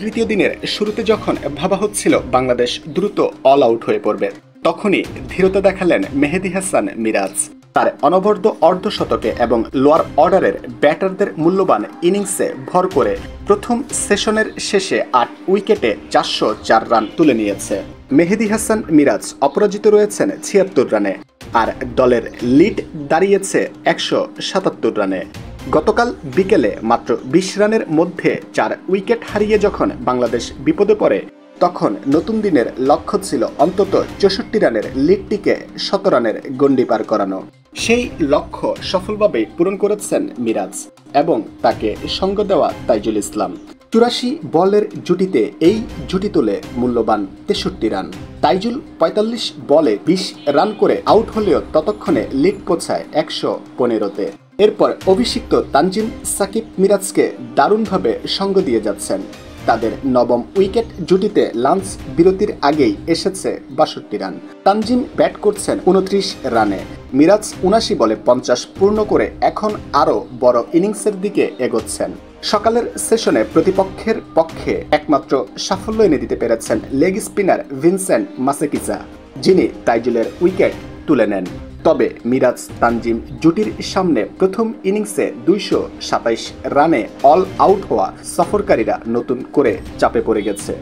তৃতীয় দিনের শুরুতে যখন ভাবা হচ্ছিল বাংলাদেশ দ্রুত অল আউট হয়ে পড়বে, তখনই ধীরতা দেখালেন মেহেদী হাসান মিরাজ। তার অনবদ্য অর্ধশতকে এবং লোয়ার অর্ডারের ব্যাটারদের মূল্যবান ইনিংসে ভর করে প্রথম সেশনের শেষে ৮ উইকেটে ৪০৪ রান তুলে নিয়েছে। মেহেদী হাসান মিরাজ অপরাজিত রয়েছেন ৭৬ রানে, আর দলের লিড দাঁড়িয়েছে ১৭৭ রানে। গতকাল বিকেলে মাত্র ২০ রানের মধ্যে ৪ উইকেট হারিয়ে যখন বাংলাদেশ বিপদে পড়ে, তখন নতুন দিনের লক্ষ্য ছিল অন্তত ৬৪ রানের লিডটিকে ১০০ রানের গণ্ডি পার করানো। সেই লক্ষ্য সফলভাবে পূরণ করেছেন মিরাজ এবং তাকে সঙ্গ দেওয়া তাইজুল ইসলাম। ৮৪ বলের জুটিতে এই জুটি তোলে মূল্যবান ৬৩ রান। তাইজুল ৪৫ বলে ২০ রান করে আউট হলেও ততক্ষণে লিড পৌঁছায় ১১৫-তে। এরপর অভিষিক্ত তানজিম সাকিব মিরাজকে দারুণভাবে সঙ্গ দিয়ে যাচ্ছেন। তাদের নবম উইকেট জুটিতে লাঞ্চ বিরতির আগেই এসেছে ৬২ রান। তানজিম ব্যাট করছেন ২৯ রানে, মিরাজ ৭৯ বলে ৫০ পূর্ণ করে এখন আরও বড় ইনিংসের দিকে এগোচ্ছেন। সকালের সেশনে প্রতিপক্ষের পক্ষে একমাত্র সাফল্য এনে দিতে পেরেছেন লেগ স্পিনার ভিনসেন্ট মাসেকিসা, যিনি তাইজুলের উইকেট তুলে নেন। তবে মিরাজ তানজিম জুটির সামনে প্রথম ইনিংসে ২২৭ রানে অল আউট হওয়া সফরকারীরা নতুন করে চাপে পড়ে গেছে।